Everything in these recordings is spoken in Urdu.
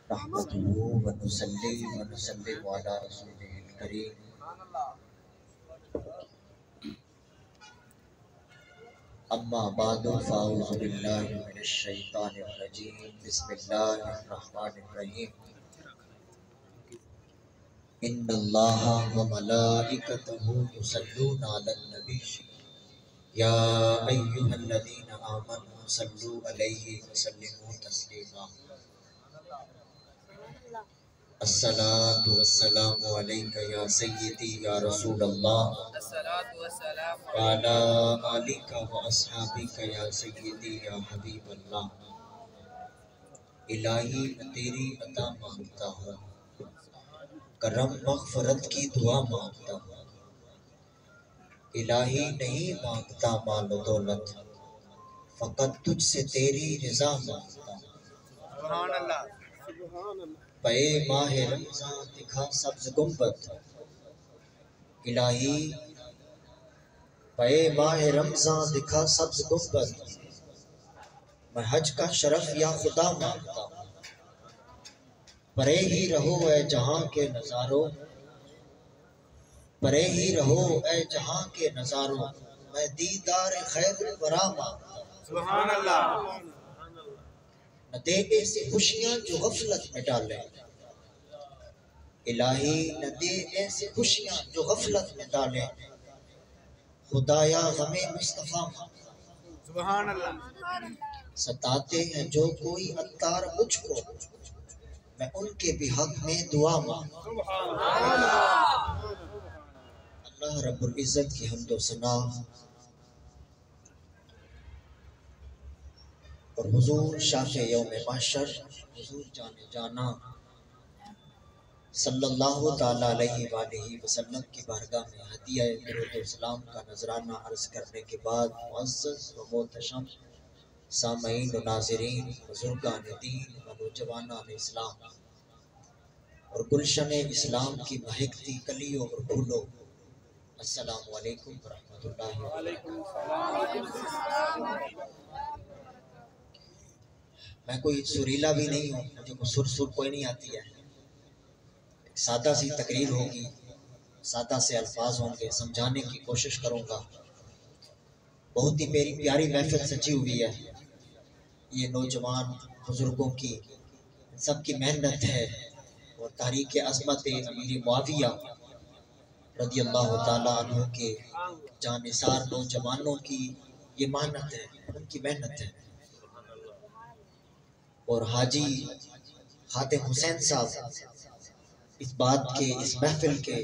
نحمده ونصلي ونسلم على رسوله الكريم اما بعد فاعوذ باللہ من الشیطان الرجیم بسم اللہ الرحمن الرحیم ان اللہ وملائکتہ یصلون علی النبی یا ایھا الذین آمنوا صلوا علیہ وسلموا تسلیما الصلاۃ والسلام علیک یا سیدی یا رسول اللہ وعلی آلک واصحابک یا سیدی یا حبیب اللہ۔ الہی میں تیری عطا مانگتا ہوں، کرم مغفرت کی دعا مانگتا ہوں۔ الہی نہیں مانگتا مال و دولت، فقط تجھ سے تیری رضا مانگتا ہوں۔ سبحان اللہ۔ پے ماہ رمضان دکھا سبز گنبد، الہی پے ماہ رمضان دکھا سبز گنبد، میں حج کا شرف یا خدا مانگتا ہوں۔ پرے ہی رہو اے جہاں کے نظاروں، پرے ہی رہو اے جہاں کے نظاروں، میں دیدار خیر الورا مانگتا ہوں۔ سبحان اللہ۔ نہ دے ایسی خوشیاں جو غفلت میں ڈالیں، الہی نہ دے ایسی خوشیاں جو غفلت میں ڈالیں، خدایا غم مصطفیٰ مانگتا ہوں۔ سبحان اللہ۔ ستاتے ہیں جو کوئی عطار مجھ کو، میں ان کے بھی حق میں دعا مانگتا ہوں۔ اللہ رب العزت کی حمد و ثنا اور حضور شافع یوم محشر حضور جان جانا صلی اللہ تعالیٰ علیہ وآلہ وسلم کی بارگاہ میں ہدیہ درود و سلام کا نذرانہ عرض کرنے کے بعد معزز و محتشم سامعین و ناظرین، بزرگان دین و نوجوانان اسلام اور گلشن اسلام کی مہکتی کلیوں اور پھولوں، السلام علیکم ورحمۃ اللہ وبرکاتہ۔ میں کوئی سریلا بھی نہیں ہوں، مجھے کوئی سر کوئی نہیں آتی ہے۔ ایک سادہ سی تقریر ہوگی، سادہ سے الفاظ ہوں گے، سمجھانے کی کوشش کروں گا۔ بہت ہی میری پیاری محفل سجی ہوئی ہے، یہ نوجوان بزرگوں کی سب کی محنت ہے اور تاریخ عظمت امیر معاویہ رضی اللہ تعالیٰ عنہ کے جانثار نوجوانوں کی یہ محنت ہے، ان کی محنت ہے۔ اور حاجی خاتم حسین صاحب اس بات کے، اس محفل کے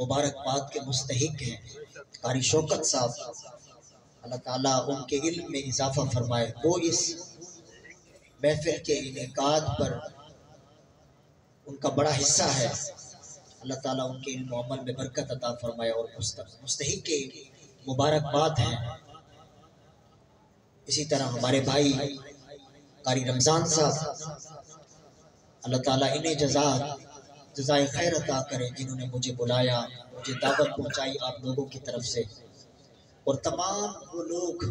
مبارکباد کے مستحق ہیں۔ قاری شوکت صاحب، اللہ تعالیٰ ان کے علم میں اضافہ فرمائے، وہ اس محفل کے انعقاد پر ان کا بڑا حصہ ہے، اللہ تعالیٰ ان کے علم و عمل میں برکت عطا فرمائے اور مستحق کے مبارکباد ہیں۔ اسی طرح ہمارے بھائی قاری رمضان صاحب، اللہ تعالیٰ انہیں جزائے خیر عطا کرے، جنہوں نے مجھے بلایا، مجھے دعوت پہنچائی آپ لوگوں کی طرف سے، اور تمام وہ لوگ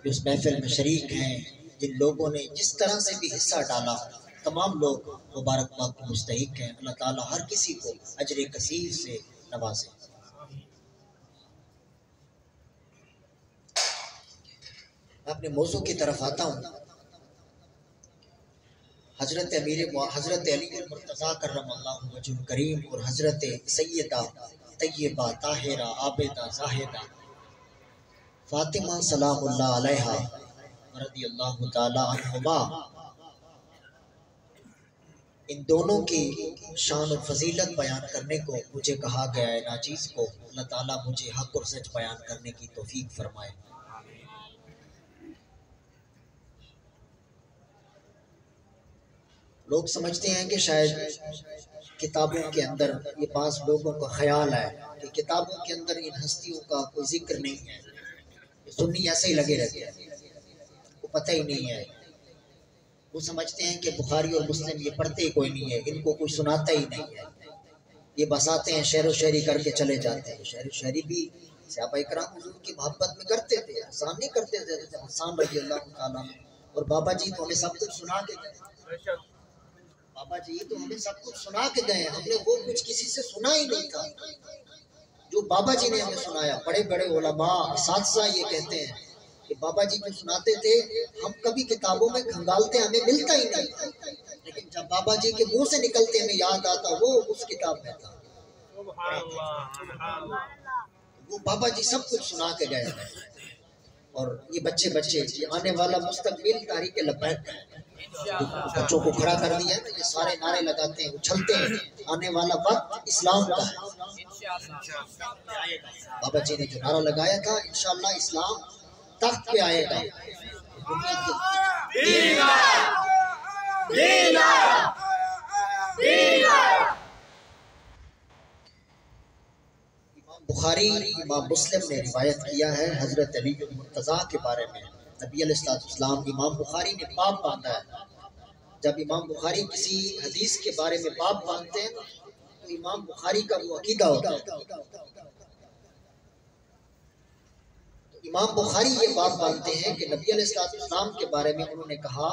جو اس محفل میں شریک ہیں، جن لوگوں نے جس طرح سے بھی حصہ ڈالا، تمام لوگ مبارکباد کے مستحق ہیں۔ اللہ تعالیٰ ہر کسی کو اجر کثیر سے نوازے۔ میں اپنے موضوع کی طرف آتا ہوں۔ حضرت علی المرتضیٰ کرم اللہ وجہ کریم اور حضرت سیدہ طیبہ طاہرہ عابدہ زاہدہ فاطمہ سلام اللہ علیہا رضی اللہ تعالی عنہما، ان دونوں کی شان و فضیلت بیان کرنے کو مجھے کہا گیا ہے ناچیز کو۔ اللہ تعالیٰ مجھے حق اور سچ بیان کرنے کی توفیق فرمائے۔ لوگ سمجھتے ہیں کہ شاید کتابوں کے اندر، یہ بعض لوگوں کا خیال ہے کہ کتابوں کے اندر ان ہستیوں کا کوئی ذکر نہیں ہے، سنی ایسے ہی لگے رہتے ہیں، وہ پتہ ہی نہیں ہے۔ وہ سمجھتے ہیں کہ بخاری اور مسلم یہ پڑھتے ہی کوئی نہیں ہے، ان کو کوئی سناتا ہی نہیں ہے، یہ بس آتے ہیں شعر و شاعری کر کے چلے جاتے ہیں۔ شعر و شاعری بھی صحابہ کرام حضور کی محبت میں کرتے تھے، احسان نہیں کرتے تھے، حسان رضی اللہ تعالیٰ اور بابا جی تو ہمیں سب کچھ سنا کے گئے۔ بابا جی تو ہمیں سب کچھ سنا کے گئے، ہم نے وہ کچھ کسی سے سنا ہی نہیں تھا جو بابا جی نے ہمیں سنایا۔ بڑے بڑے علماء اساتذہ یہ کہتے ہیں کہ بابا جی جو سناتے تھے ہم کبھی کتابوں میں کھنگالتے ہمیں ملتا ہی نہیں، لیکن جب بابا جی کے منہ سے نکلتے ہمیں یاد آتا وہ اس کتاب میں تھا۔ وہ بابا جی سب کچھ سنا کے گئے ہیں، اور یہ بچے یہ آنے والا مستقبل تاریخ لبیک ہے، بچوں کو کھڑا کر دیا ہے نا، یہ سارے نعرے لگاتے ہیں اچھلتے ہیں، آنے والا وقت اسلام کا ہے۔ بابا جی نے جو نعرہ لگایا تھا انشاءاللہ اسلام تخت پہ آئے گا۔ امام بخاری امام مسلم نے روایت کیا ہے حضرت علی المرتضیٰ کے بارے میں۔ نبی علیہ السلام امام بخاری نے باب باندھا ہے۔ جب امام بخاری کسی حدیث کے بارے میں باب باندھتے ہیں تو امام بخاری کا وہ عقیدہ ہوتا ہے۔ امام بخاری یہ باب باندھتے ہیں کہ نبی علیہ السلام کے بارے میں انہوں نے کہا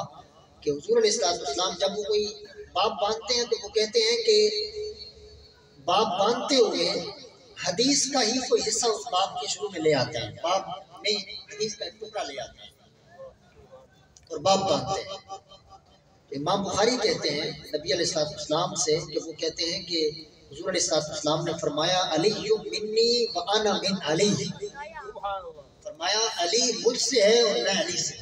کہ حضور علیہ السلام جب وہ کوئی باب باندھتے ہیں تو وہ کہتے ہیں کہ باب باندھتے ہوئے حدیث کا ہی کوئی حصہ اس باب کے شروع میں لے آتے ہیں، باب میں حدیث کا ایک ٹکڑا لے آتے ہیں اور باب باندھتے ہیں۔ تو امام بخاری کہتے ہیں نبی علیہ السلام سے کہ وہ کہتے ہیں کہ حضور علیہ السلام نے فرمایا علی منی وانا من علی، فرمایا علی مجھ سے ہے اور میں علی سے۔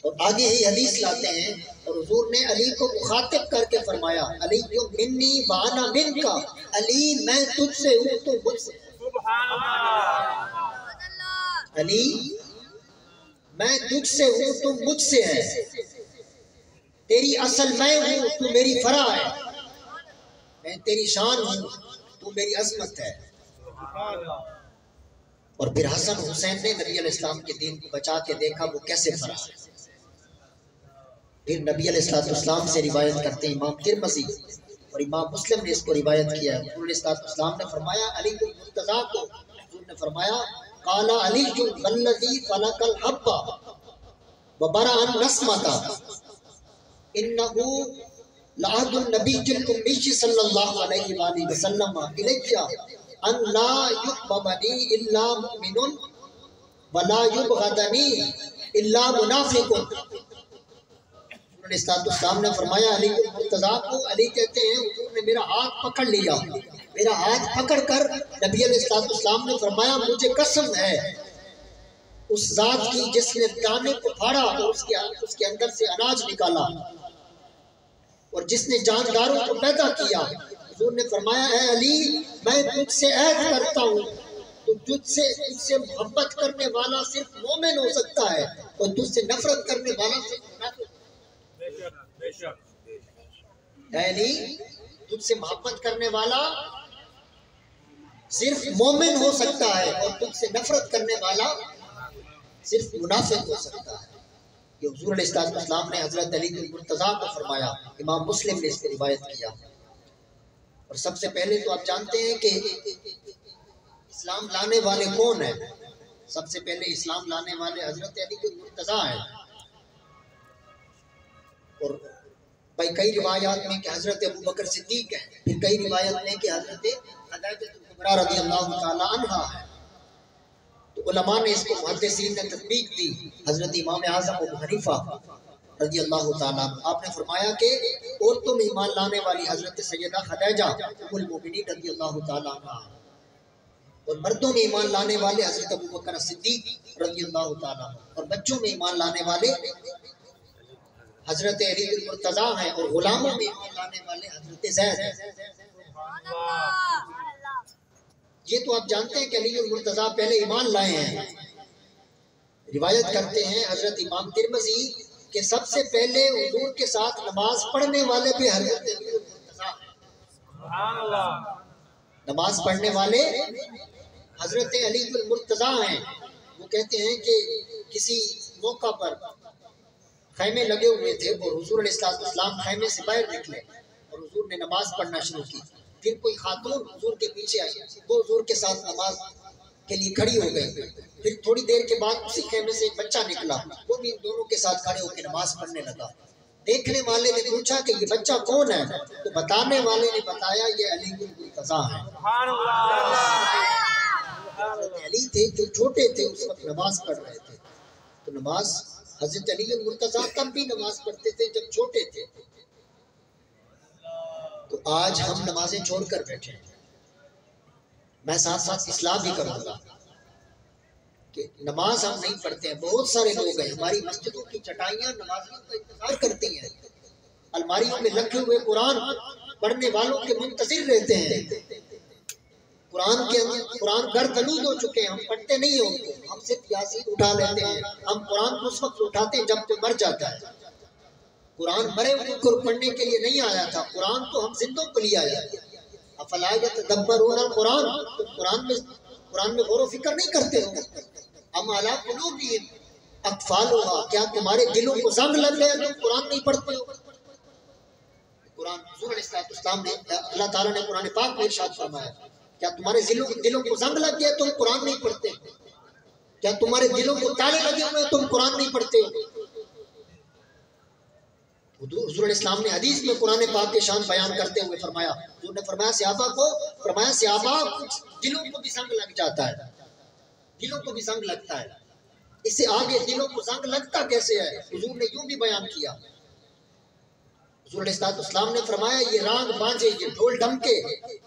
اور آگے ہی حدیث لاتے ہیں اور حضور نے علی کو مخاطب کر کے فرمایا علی منی وانا من کا، علی میں تجھ سے ہوں تو مجھ سے۔ علی میں تجھ سے ہوں تو مجھ سے ہے، تیری اصل میں ہوں تو میری فرع ہے، میں تیری شان ہوں تو میری عظمت ہے۔ اور پھر حسن حسین نے نبی علیہ السلام کے دین کو بچا کے دیکھا وہ کیسے فرع ہے۔ پھر نبی علیہ السلام سے روایت کرتے ہیں امام ترمذی اور امام مسلم نے اس کو روایت کیا ہے۔ حضور علیہ السلام نے فرمایا علی المرتضیٰ کو، حضور نے فرمایا قال علی والذی فلق الحب وبرأ النسمۃ انہ لعہد النبی الامی صلی اللہ علیہ وآلہ وسلم الی ان لا یحببنی الا مؤمن ولا یبغضنی الا منافق۔ السلام نے فرمایا علی المرتضیٰ کو، علی کہتے ہیں حضور نے میرا ہاتھ پکڑ لیا، میرا ہاتھ پکڑ کر نبی علیہ السلام نے فرمایا مجھے قسم ہے اس ذات کی جس نے دانے کو پھاڑا اور اس کے اندر سے اناج نکالا اور جس نے جانداروں کو پیدا کیا۔ حضور نے فرمایا اے علی میں تجھ سے عہد کرتا ہوں تو تجھ سے محبت کرنے والا صرف مومن ہو سکتا ہے اور تجھ سے نفرت کرنے والا صرف منافق۔ اے علی تجھ سے محبت کرنے والا صرف مومن ہو سکتا ہے اور تجھ سے نفرت کرنے والا صرف منافق ہو سکتا ہے۔ یہ حضور علیہ السلام نے حضرت علی المرتضیٰ کو فرمایا، امام مسلم نے اس کو روایت کیا۔ اور سب سے پہلے تو آپ جانتے ہیں کہ اسلام لانے والے کون ہیں؟ سب سے پہلے اسلام لانے والے حضرت علی المرتضیٰ ہیں، اور بھائی کئی روایات میں کہ حضرت ابوبکر صدیق ہے، پھر کئی روایت میں کہ حضرت خدیجہ کبریٰ رضی اللہ تعالی عنہا ہے۔ تو علماء نے اس کو محدثین نے تطبیق دی۔ حضرت امام اعظم ابو حنیفہ رضی اللہ تعالیٰ عنہ آپ نے فرمایا کہ عورتوں میں ایمان لانے والی حضرت سیدہ خدیجہ ام المؤمنین رضی اللہ تعالیٰ عنہ، اور مردوں میں ایمان لانے والے حضرت ابوبکر صدیق رضی اللہ تعالیٰ عنہ، اور بچوں میں ایمان لانے والے حضرت علی المرتضیٰ ہیں، اور غلاموں میں ایمان لانے والے حضرت زید ہیں۔ یہ تو آپ جانتے ہیں کہ علی المرتضیٰ پہلے ایمان لائے ہیں۔ روایت کرتے ہیں حضرت امام ترمذی کہ سب سے پہلے حضور کے ساتھ نماز پڑھنے والے بھی حضرت علی المرتضیٰ ہیں۔ نماز پڑھنے والے حضرت علی المرتضیٰ ہیں۔ وہ کہتے ہیں کہ کسی موقع پر خیمے لگے ہوئے تھے اور حضور علیہ السلام خیمے سے باہر نکلے اور حضور نے نماز پڑھنا شروع کی۔ پھر کوئی خاتون حضور کے پیچھے آئی، وہ حضور کے ساتھ نماز کے لیے کھڑی ہو گئی. پھر تھوڑی دیر کے بعد اسی خیمے سے ایک بچہ نکلا, وہ بھی ان دونوں کے ساتھ کھڑے ہو کے نماز پڑھنے لگا. دیکھنے والے نے پوچھا کہ یہ بچہ کون ہے, تو بتانے والے نے بتایا یہ علی بن مرتضیٰ ہے. حضرت علی تھے جو چھوٹے تھے اس وقت نماز پڑھ رہے تھے. تو نماز حضرت علی بن مرتضیٰ تب بھی نماز پڑھتے تھے جب چھوٹے تھے. تو آج ہم نمازیں چھوڑ کر بیٹھے ہیں. میں ساتھ ساتھ اصلاح بھی کروں گا کہ نماز ہم نہیں پڑھتے ہیں. بہت سارے لوگ ہیں, ہماری مسجدوں کی چٹائیاں نمازیوں کا انتظار کرتی ہیں, الماریوں میں رکھے ہوئے قرآن پڑھنے والوں کے منتظر رہتے ہیں. قرآن گردآلود ہو چکے ہیں, ہم پڑھتے نہیں ہیں. ہم صرف یاسین اٹھا لیتے ہیں. ہم قرآن کو اس وقت اٹھاتے ہیں جب کوئی مر جاتا ہے. قرآن مرے ہوئے کو پڑھنے کے لیے نہیں آیا تھا, قرآن تو ہم زندوں کے لیے آیا. افلا یتدبرون القرآن, تو قرآن میں غور و فکر نہیں کرتے ہو. ام علی قلوبہم اقفالها, کیا تمہارے دلوں کو زنگ لگ گیا تم قرآن نہیں پڑھتے ہو. قرآن حضور علیہ السلام نے, اللہ تعالیٰ نے قرآن پاک میں ارشاد فرمایا کیا تمہارے دلوں کو زنگ لگ گیا تم قرآن نہیں پڑھتے, کیا تمہارے دلوں کو تالے لگے ہوئے تم قرآن نہیں پڑھتے ہو. حضور علیہ السلام نے حدیث میں قرآن پاک کے شان بیان کرتے ہوئے فرمایا, حضور نے فرمایا صحابہ کچھ دلوں کو بھی زنگ لگ جاتا ہے, دلوں کو بھی زنگ لگتا ہے. اس سے آگے دلوں کو زنگ لگتا کیسے ہے, حضور نے یوں بھی بیان کیا. حضور علیہ السلام نے فرمایا یہ رانگ بانجے, یہ ڈھول ڈھمکے,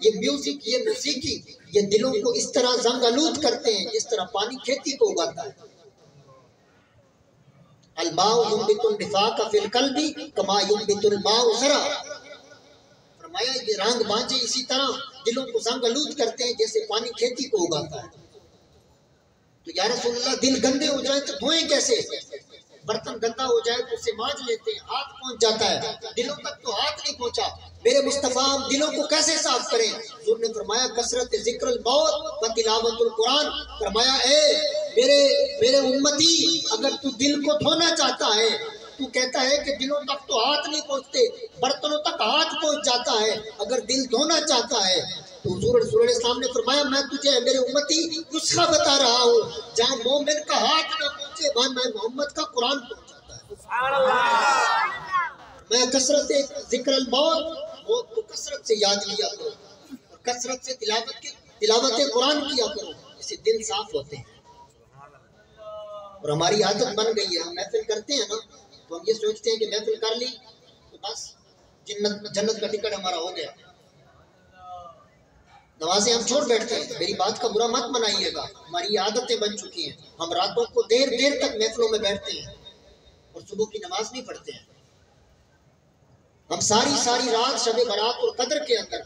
یہ میوزک, یہ موسیقی, یہ دلوں کو اس طرح زنگ آلود کرتے ہیں جس طرح پانی کھیتی کو اگاتا ہے. الماء ينبت النفاق في القلب كما ينبت الماء زرع, فرمایا یہ رانگ بانجے اسی طرح دلوں کو زنگ آلود کرتے ہیں جیسے پانی کھیتی کو اگاتا ہے. تو یا رسول اللہ دل گندے ہو جائیں تو دھوئیں کیسے, برتن گندا ہو جائے تو اسے مانج لیتے ہیں, ہاتھ پہنچ جاتا ہے, دلوں تک تو ہاتھ نہیں پہنچا. میرے مصطفیٰ ہم دلوں کو کیسے صاف کریں. حضور نے فرمایا کثرت ذکر الموت و تلاوت القرآن, فرمایا اے میرے امتی اگر تو دل کو دھونا چاہتا ہے, تو کہتا ہے کہ دلوں تک تو ہاتھ نہیں پہنچتے, برتنوں تک ہاتھ پہنچ جاتا ہے, اگر دل دھونا چاہتا ہے تو حضور علیہ السلام نے فرمایا میں تجھے میرے امتی نسخہ بتا رہا ہوں, جہاں مومن کا ہاتھ نہ پہنچے وہاں میں محمد کا قرآن پہنچ جاتا ہے. سبحان اللہ. میں کثرت ذکر الموت, موت کو کثرت سے یاد کیا کرو, اور کثرت سے تلاوت قرآن کیا کرو, اس سے دل صاف ہوتے ہیں. اور ہماری عادت بن گئی ہے, ہم محفل کرتے ہیں نا تو ہم یہ سوچتے ہیں کہ محفل کر لی تو بس جنت کا ٹکٹ ہمارا ہو گیا. نمازیں ہم چھوڑ بیٹھتے ہیں. میری بات کا برا مت منائیے گا, ہماری عادتیں بن چکی ہیں. ہم راتوں کو دیر تک محفلوں میں بیٹھتے ہیں اور صبح کی نماز نہیں پڑھتے ہیں. ہم ساری رات شب برات اور قدر کے اندر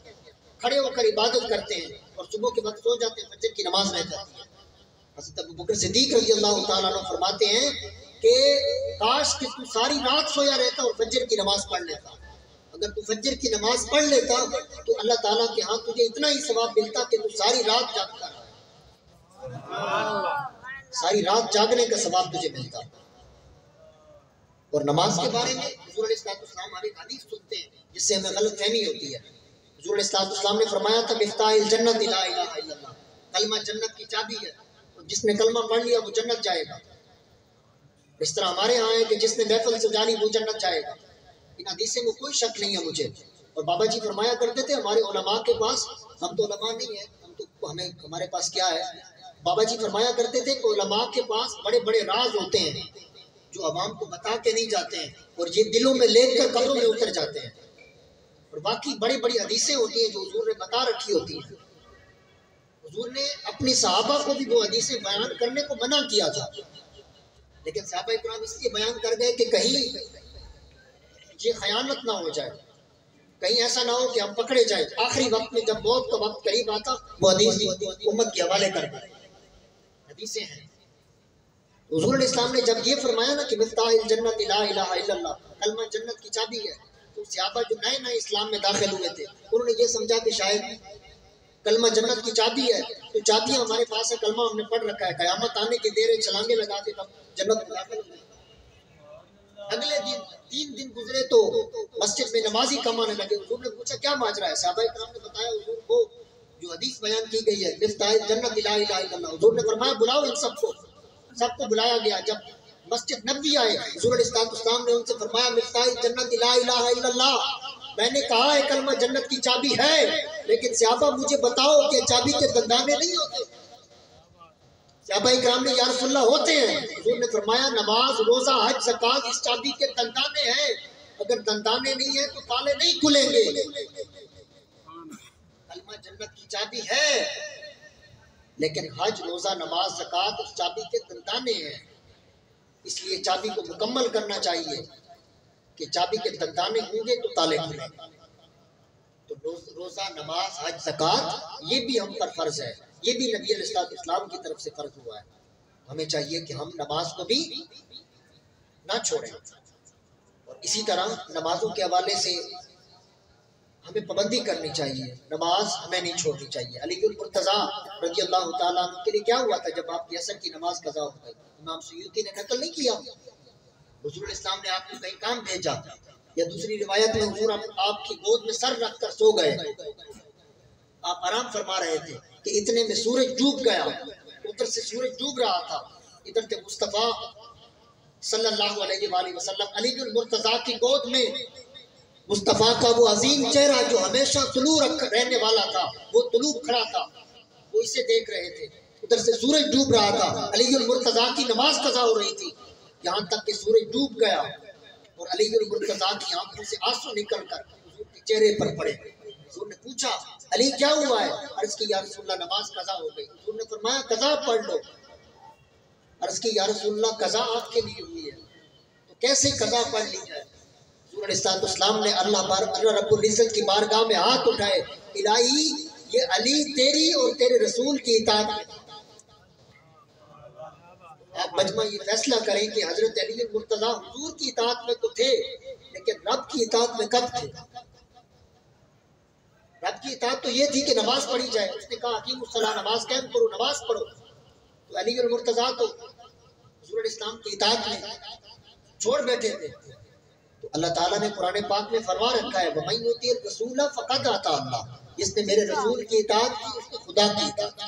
کھڑے ہو کر عبادت کرتے ہیں اور صبح کے وقت سو جاتے ہیں, فجر کی نماز رہ جاتی ہے. حضرت ابوبکر صدیق رضی اللہ تعالیٰ عنہ فرماتے ہیں کہ کاش کہ تو ساری رات سویا رہتا اور فجر کی نماز پڑھ لیتا. اگر تو فجر کی نماز پڑھ لیتا تو اللہ تعالیٰ کے ہاں تجھے اتنا ہی ثواب ملتا کہ تو ساری رات جاگتا ہے, ساری رات جاگنے کا ثواب تجھے ملتا. اور نماز کے بارے میں حضور علیہ السلام ہماری حدیث سنتے ہیں جس سے ہمیں غلط فہمی ہوتی ہے. حضور علیہ السلام نے فرمایا تھا مفتاح الجنت لا الہ الا اللہ, کلمہ جنت کی چابی ہے, جس نے کلمہ پڑھ لیا وہ جنت جائے گا. اس طرح ہمارے ہاں ہے کہ جس نے محفل سجا لی وہ جنت جائے گا. ان حدیث میں کوئی شک نہیں ہے مجھے. اور بابا جی فرمایا کرتے تھے ہمارے علماء کے پاس, ہم تو علماء نہیں ہیں, ہمارے پاس کیا ہے, بابا جی فرمایا کرتے تھے کہ علماء کے پاس بڑے بڑے راز ہوتے ہیں جو عوام کو بتا کے نہیں جاتے ہیں, اور یہ دلوں میں لے کر قبروں میں اتر جاتے ہیں. اور باقی بڑی بڑی حدیثیں ہوتی ہیں جو حضور نے بتا رکھی ہوتی ہیں. حضور نے اپنی صحابہ کو بھی وہ حدیثیں بیان کرنے کو منع کیا تھا, لیکن صحابہ اکرام اس لیے بیان کر گئے کہ کہیں یہ خیانت نہ ہو جائے, کہیں ایسا نہ ہو کہ ہم پکڑے جائیں. آخری وقت میں جب موت کا وقت قریب آتا وہ حدیث امت کے حوالے کر دیں. حدیثیں ہیں. حضور علیہ السلام نے جب یہ فرمایا نا کہ مفتاح الجنت لا الہ الا اللہ, کلمہ جنت کی چابی ہے, تو صحابہ جو نئے اسلام میں داخل ہوئے تھے انہوں نے یہ سمجھا کہ شاید کلمہ جنت کی چابی ہے تو چابیاں ہمارے پاس ہے, کلمہ ہم نے پڑھ رکھا ہے, قیامت آنے کی دیر ہے, چھلانگے لگا کے جنت میں داخل ہوئے. اگلے دن 3 دن گزرے تو مسجد میں نمازی کم آنے لگے. حضور نے پوچھا کیا ماجرا ہے, صحابہ کرام نے بتایا حضور وہ جو حدیث بیان کی گئی ہے مفتاح جنت لا الہ الا اللہ، حضور نے فرمایا بلاؤ ان سب کو بلایا گیا۔ جب مسجد نبوی آئے حضور علیہ السلام نے ان سے فرمایا مفتاح جنت لا الہ الا اللہ، میں نے کہا ہے کلمہ جنت کی چابی ہے، لیکن صحابہ مجھے بتاؤ کہ چابی کے دندانے نہیں ہوتے؟ صحابہ اکرام نے یا رسول اللہ ہوتے ہیں۔ حضور نے فرمایا نماز روزہ حج زکات اس چابی کے دندانے ہیں، اگر دندانے نہیں ہیں تو تالے نہیں کھلیں گے۔ کلمہ جنت کی چابی ہے، لیکن حج روزہ نماز زکات اس چابی کے دندانے ہیں، اس لیے چابی کو مکمل کرنا چاہیے کہ چابی کے دندانے ہوں گے تو تالے کھلیں گے۔ تو روزہ نماز حج زکات یہ بھی ہم پر فرض ہے، یہ بھی نبی علیہ السلام کی طرف سے فرض ہوا ہے۔ ہمیں چاہیے کہ ہم نماز کو بھی نہ چھوڑیں، اور اسی طرح نمازوں کے حوالے سے ہمیں پابندی کرنی چاہیے، نماز ہمیں نہیں چھوڑنی چاہیے۔ علی المرتضیٰ رضی اللہ تعالیٰ عنہ کے لیے کیا ہوا تھا جب آپ کی عصر کی نماز قضا ہو گئی؟ امام سیوطی نے نقل نہیں کیا، حضور علیہ السلام نے آپ کو کہیں کام بھیجا، یا دوسری روایت میں حضور آپ کی گود میں سر رکھ کر سو گئے، آپ آرام فرما رہے تھے کہ اتنے میں سورج ڈوب گیا، ادھر سے سورج ڈوب رہا تھا، ادھر سے مصطفیٰ صلی اللہ علیہ وآلہ وسلم علی المرتضیٰ کی گود میں مصطفیٰ کا وہ عظیم چہرہ جو ہمیشہ طلوع رہنے والا تھا، وہ طلوع کھڑا تھا، وہ اسے دیکھ رہے تھے، ادھر سے سورج ڈوب رہا تھا، علی المرتضیٰ کی نماز قضا ہو رہی تھی، یہاں تک کہ سورج ڈوب گیا اور علی المرتضیٰ کی آنکھوں سے آنسو نکل کر حضور کے چہرے پر پڑے۔ حضور نے پوچھا علی کیا ہوا ہے؟ عرض کی یا رسول اللہ نماز قضا ہو گئی۔ حضور نے فرمایا قضا پڑھ لو۔ عرض کی یا رسول اللہ قضا آپ کے لیے ہوئی ہے تو کیسے قضا پڑھ لی جائے؟ حضور علیہ السلام نے اللہ رب العزت کی بارگاہ میں ہاتھ اٹھائے، الہی یہ علی تیری اور تیرے رسول کی اطاعت میں، آپ مجمع یہ فیصلہ کریں کہ حضرت علی المرتضیٰ حضور کی اطاعت میں تو تھے، لیکن رب کی اطاعت میں کب تھے؟ رب کی اطاعت تو یہ تھی کہ نماز پڑھی جائے، اس نے کہا اقیموا الصلاۃ، نماز قائم کرو، نماز پڑھو، تو علی المرتضیٰ تو حضور علیہ السلام کی اطاعت میں چھوڑ بیٹھے تھے۔ تو اللہ تعالیٰ نے قرآن پاک میں فرما رکھا ہے وَمَن یُطِعِ الرَّسُولَ فَقَدْ أَطَاعَ اللَّهَ، جس نے میرے رسول کی اطاعت کی اس نے خدا کی اطاعت کی۔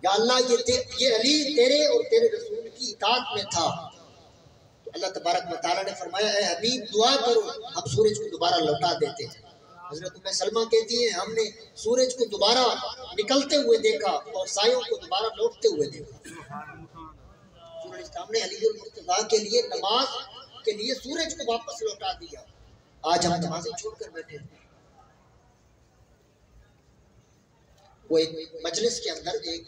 یا اللہ یہ علی تیرے اور تیرے رسول کی اطاعت میں تھا۔ تو اللہ تبارک و تعالیٰ نے فرمایا اے حبیب دعا کرو، ہم سورج کو دوبارہ لوٹا دیتے ہیں۔ حضرت ام سلمہ کہتی ہیں ہم نے سورج کو دوبارہ نکلتے ہوئے دیکھا اور سایوں کو دوبارہ لوٹتے ہوئے دیکھا۔ حضور علیہ السلام نے علی المرتضیٰ کے لیے نماز کے لیے سورج کو واپس لوٹا دیا۔ آج ہم نمازیں چھوڑ کر بیٹھے ہیں۔ وہ ایک مجلس کے اندر ایک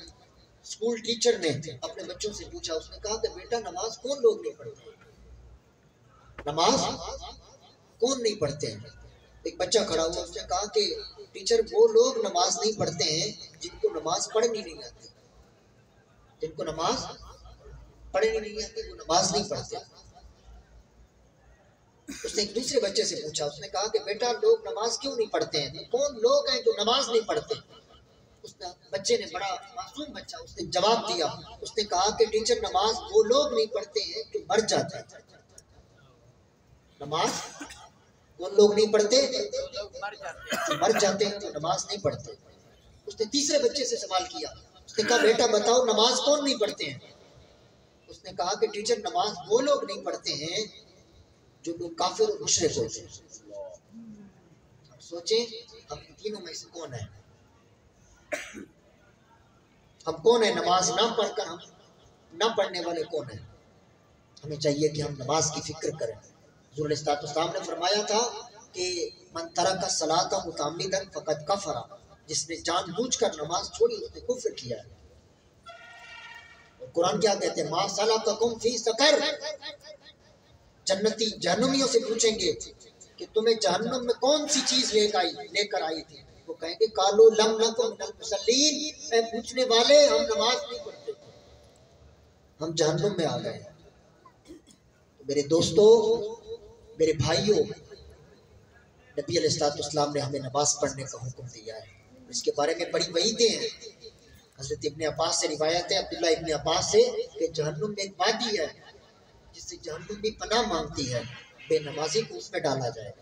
اسکول ٹیچر نے اپنے بچوں سے پوچھا، اس نے کہا کہ بیٹا نماز کون لوگ نہیں پڑھتے؟ نماز کون نہیں پڑھتے ہیں؟ ایک بچہ کھڑا ہوا، اس نے کہا کہ ٹیچر وہ لوگ نماز نہیں پڑھتے ہیں جن کو نماز پڑھنی نہیں آتی، جن کو نماز پڑھنی نہیں آتی وہ نماز نہیں پڑھتے۔ اس نے ایک دوسرے بچے سے پوچھا، اس نے کہا کہ بیٹا لوگ نماز کیوں نہیں پڑھتے ہیں؟ کون لوگ ہیں جو نماز نہیں پڑھتے؟ اس نے بچے نے، بڑا معصوم بچہ، اس نے جواب دیا، اس نے کہا کہ ٹیچر نماز وہ لوگ نہیں پڑھتے ہیں جو مر جاتے ہیں۔ نماز کون لوگ نہیں پڑھتے؟ جو مر جاتے ہیں، جو نماز نہیں پڑھتے۔ اس نے تیسرے بچے سے سوال کیا، اس نے کہا بیٹا بتاؤ نماز کون نہیں پڑھتے ہیں؟ اس نے کہا کہ ٹیچر نماز وہ لوگ نہیں پڑھتے ہیں جو لوگ کافر اور مشرک ہوتے ہیں۔ ہم سوچیں ہم ان تینوں میں سے کون ہیں؟ ہم کون ہیں؟ نماز نہ پڑھ کر ہم نہ پڑھنے والے کون ہیں؟ ہمیں چاہیے کہ ہم نماز کی فکر کریں۔ حضور علیہ السلام نے فرمایا تھا کہ من ترک الصلاۃ متعمدا فقد کفر، جس نے جان بوجھ کر نماز چھوڑی اس نے کفر کیا ہے۔ اور قرآن کیا کہتے ہیں ما سلککم فی سقر، جنتی جہنمیوں سے پوچھیں گے کہ تمہیں جہنم میں کون سی چیز لے کر آئی تھی؟ وہ کہیں گے قالوا لم نکن من المصلین، اے پوچھنے والے ہم نماز نہیں پڑھتے، ہم جہنم میں آ گئے۔ میرے دوستو، میرے بھائیوں، نبی علیہ السلام نے ہمیں نماز پڑھنے کا حکم دیا ہے، اس کے بارے میں بڑی وعیدیں ہیں۔ حضرت ابن عباس سے روایت ہے، عبداللہ ابن عباس سے، کہ جہنم میں ایک وادی ہے جس سے جہنم بھی پناہ مانگتی ہے، بے نمازی کو اس میں ڈالا جائے گا۔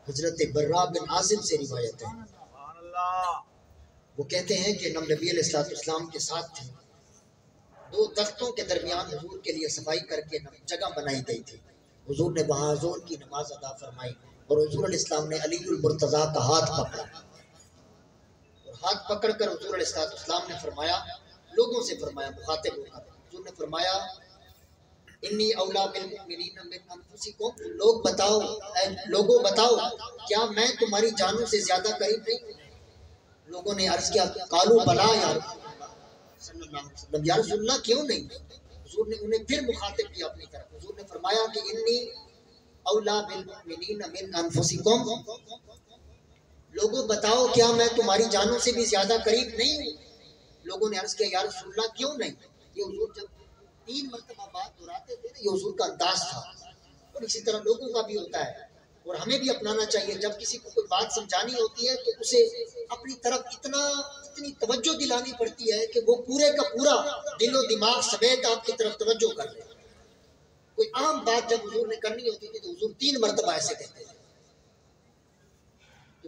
حضرت برا بن عازب سے روایت ہے، وہ کہتے ہیں کہ نبی علیہ السلام کے ساتھ تھے، دو درختوں کے درمیان حضور کے لیے صفائی کر کے جگہ بنائی گئی تھی، حضور نے وہاں ظہر کی نماز ادا فرمائی اور حضور علیہ السلام نے علی المرتضیٰ کا ہاتھ پکڑا اور ہاتھ پکڑ کر حضور علیہ السلام نے فرمایا، لوگوں سے فرمایا، مخاطب ہو کر حضور نے فرمایا انی اولا بالمؤمنین من انفسکم، لوگوں بتاؤ کیا میں تمہاری جانوں سے زیادہ قریب نہیں ہوں؟ لوگوں نے عرض کیا قالوا بلا یا صلی اللہ علیہ وسلم، یا رسول اللہ کیوں نہیں؟ حضور نے انہیں پھر مخاطب کیا اپنی طرف، حضور نے فرمایا کہ انی اولا بالمؤمنین من انفسکم، لوگوں بتاؤ کیا میں تمہاری جانوں سے بھی زیادہ قریب نہیں ہوں؟ لوگوں نے عرض کیا یا رسول اللہ کیوں نہیں؟ یہ حضور جب 3 مرتبہ بات دہراتے تھے یہ حضور کا انداز تھا، اور اسی طرح لوگوں کا بھی ہوتا ہے، اور ہمیں بھی اپنانا چاہیے، جب کسی کو کوئی بات سمجھانی ہوتی ہے تو اسے اپنی طرف اتنی توجہ دلانی پڑتی ہے کہ وہ پورے کا پورا دل و دماغ سمیت آپ کی طرف توجہ کر لے۔ کوئی عام بات جب حضور نے کرنی ہوتی تھی تو حضور 3 مرتبہ ایسے کہتے تھے،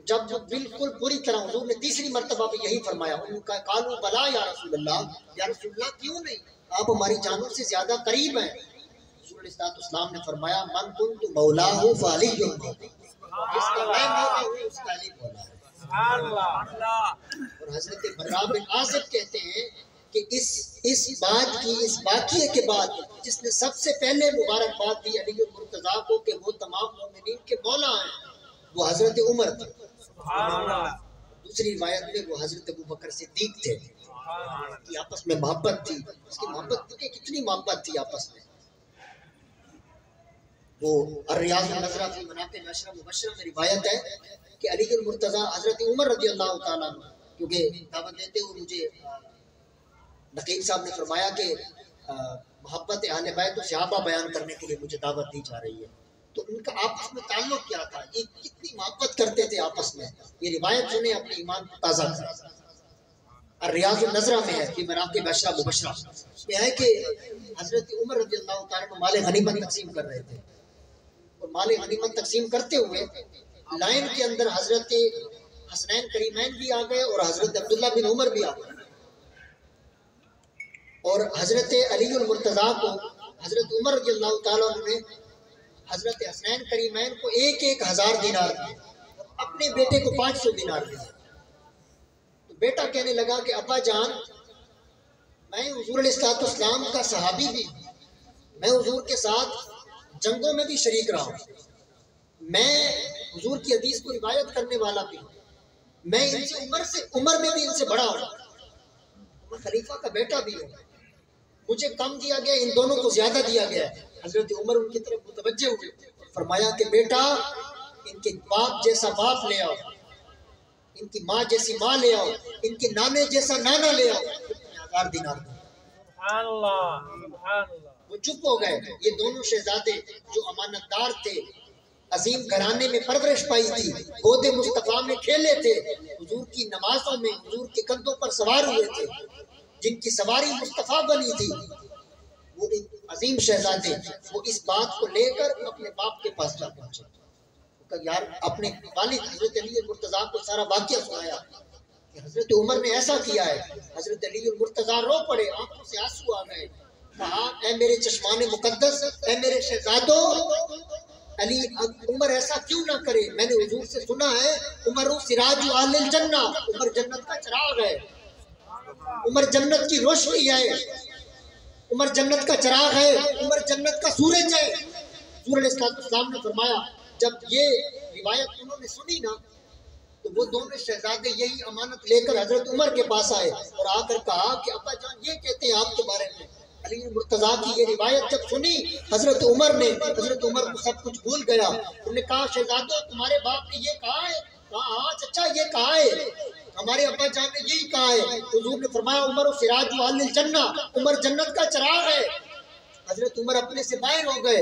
جب بالکل پوری طرح حضور نے 3ری مرتبہ بھی یہی فرمایا، انہوں نے کہا قالوا بلا یا رسول اللہ، یا رسول اللہ کیوں نہیں؟ آپ ہماری جانوں سے زیادہ قریب ہیں۔ حضور علیہ السلام نے فرمایا من کنت مولاہ فعلی مولا، جس کا میں مولا ہوں اس کا علی مولا ہے۔ اور حضرت برا بن عازب کہتے ہیں کہ اس واقعے کے بعد جس نے سب سے پہلے مبارکباد دی علی المرتضیٰ کو کہ وہ تمام مومنین کے مولا ہیں، وہ حضرت عمر تھے۔ دوسری روایت میں وہ حضرت ابوبکر صدیق تھے، کی آپس میں محبت تھی، اس کی محبت کی کتنی محبت تھی آپس میں۔ وہ الریاض النظرہ فی مناقب عشرہ مبشرہ میں روایت ہے کہ علی المرتضیٰ حضرت عمر رضی اللہ تعالیٰ عنہ، کیونکہ دعوت دیتے ہوئے مجھے نقیب صاحب نے فرمایا کہ محبت اہل بیت و صحابہ بیان کرنے کے لیے مجھے دعوت دی جا رہی ہے، تو ان کا آپس میں تعلق کیا تھا، یہ کتنی محبت کرتے تھے آپس میں، یہ روایت سنیں اپنے ایمان کو تازہ کریں۔ الریاض النظرہ میں ہے کہ مناقب عشرہ مبشرہ میں ہے کہ حضرت عمر رضی اللہ تعالیٰ عنہ مال غنیمت تقسیم کر رہے تھے، اور مال غنیمت تقسیم کرتے ہوئے لائن کے اندر حضرت حسنین کریمین بھی آ گئے اور حضرت عبداللہ بن عمر بھی آ گئے، اور حضرت علی المرتضیٰ کو حضرت عمر رضی اللہ تعالیٰ عنہ نے حضرت حسنین کریمین کو 1,000 دینار دیے، اپنے بیٹے کو 500 دینار دیے۔ تو بیٹا کہنے لگا کہ ابا جان میں حضور علیہ السلام کا صحابی بھی، میں حضور کے ساتھ جنگوں میں بھی شریک رہا ہوں، میں حضور کی حدیث کو روایت کرنے والا بھی ہوں، میں ان سے عمر میں بھی ان سے بڑا ہوں، میں خلیفہ کا بیٹا بھی ہوں، مجھے کم دیا گیا، ان دونوں کو زیادہ دیا گیا ہے۔ حضرت عمر ان کی طرف متوجہ ہوئے، فرمایا کہ بیٹا ان کے باپ جیسا باپ لے آؤ، ان کی ماں جیسی ماں لے آؤ، ان کے نانے جیسا نانا لے آؤ، 1,000 دینار دو۔ وہ چپ ہو گئے۔ یہ دونوں شہزادے جو امانت دار تھے، عظیم گھرانے میں پرورش پائی تھی، گود مصطفیٰ میں کھیلے تھے، حضور کی نمازوں میں حضور کے کندھوں پر سوار ہوئے تھے، جن کی سواری مصطفیٰ بنی تھی، وہ عظیم شہزادے وہ اس بات کو لے کر اپنے باپ کے پاس جا پہنچے، یار اپنے والد حضرت علی المرتضیٰ کو سارا واقعہ سنایا کہ حضرت عمر نے ایسا کیا ہے۔ حضرت علی المرتضیٰ رو پڑے، آنکھوں سے آنسو آ گئے، کہا اے میرے چشمان مقدس، اے میرے شہزادوں، علی عمر ایسا کیوں نہ کرے، میں نے حضور سے سنا ہے عمر سراج اہل الجنہ، عمر جنت کا چراغ ہے، عمر جنت کی روشنی ہے، عمر جنت کا چراغ ہے، عمر جنت کا سورج ہے۔ حضور علیہ السلام نے فرمایا جب یہ روایت انہوں نے سنی نا تو وہ دونوں شہزادے یہی امانت لے کر حضرت عمر کے پاس آئے اور آ کر کہا کہ ابا جان یہ کہتے ہیں آپ کے بارے میں۔ علی المرتضیٰ کی یہ روایت جب سنی حضرت عمر کو سب کچھ بھول گیا، انہوں نے کہا شہزادوں تمہارے باپ نے یہ کہا ہے؟ کہا ہاں چچا یہ کہا ہے، ہمارے ابا جان نے یہی کہا ہے۔ حضور نے فرمایا عمر سراج اہل الجنہ، عمر جنت کا چراغ ہے۔ حضرت عمر اپنے سے باہر ہو گئے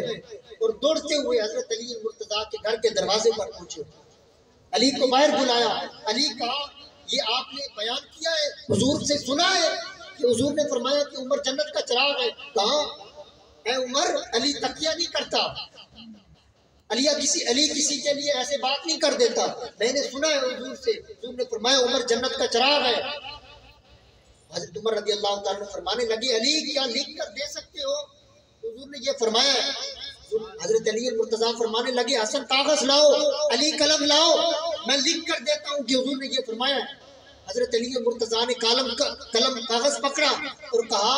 اور دوڑتے ہوئے حضرت علی المرتضیٰ کے گھر کے دروازے پر پہنچے، علی کو باہر بلایا، علی کہا یہ آپ نے بیان کیا ہے، حضور سے سنا ہے کہ حضور نے فرمایا کہ عمر جنت کا چراغ ہے؟ کہا اے عمر علی تقیہ نہیں کرتا، علی کسی کے لیے ایسے بات نہیں کر دیتا. میں نے سنا ہے حضور سے، حضور نے فرمایا عمر جنت کا چراغ ہے. حضرت عمر رضی اللہ تعالیٰ عنہ فرمانے لگے علی کیا لکھ کر دے سکتے ہو؟ حضور نے یہ فرمایا ہے. حضرت علی مرتضیٰ فرمانے لگے حسن کاغذ لاؤ، علی قلم لاؤ، میں لکھ کر دیتا ہوں کہ حضور نے یہ فرمایا ہے. حضرت علی مرتضیٰ نے قلم کاغذ پکڑا اور کہا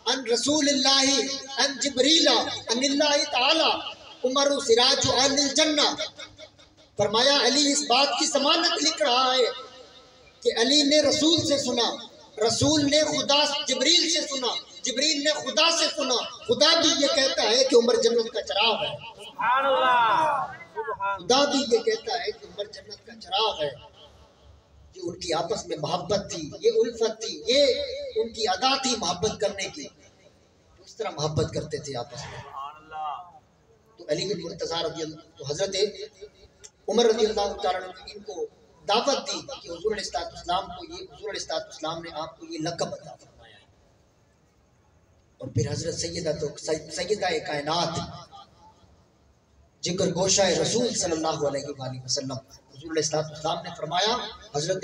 ان رسول اللہ ان جبریل ان اللہ تعالی عمر سراج اہل الجنہ. فرمایا علی اس بات کی ضمانت لکھ رہا ہے کہ علی نے رسول سے سنا، رسول نے خدا جبریل سے سنا، جبریل نے خدا سے سنا، خدا بھی یہ کہتا ہے کہ عمر جنت کا چراغ ہے. سبحان اللہ، خدا بھی یہ کہتا ہے کہ عمر جنت کا چراغ ہے. یہ ان کی آپس میں محبت تھی، یہ الفت تھی، یہ ان کی ادا تھی محبت کرنے کی. اس طرح محبت کرتے تھے آپس میں. تو علی بن مرتضیٰ رضی اللہ، تو حضرت عمر رضی اللہ تعالیٰ نے ان کو دعوت دی کہ حضور علیہ السلام کو یہ، حضور علیہ السلام نے آپ کو یہ لقب عطا فرمایا ہے. اور پھر حضرت سیدہ کائنات جگر گوشہ رسول صلی اللہ علیہ وآلہ وسلم حضور علیہ السلام نے فرمایا. حضرت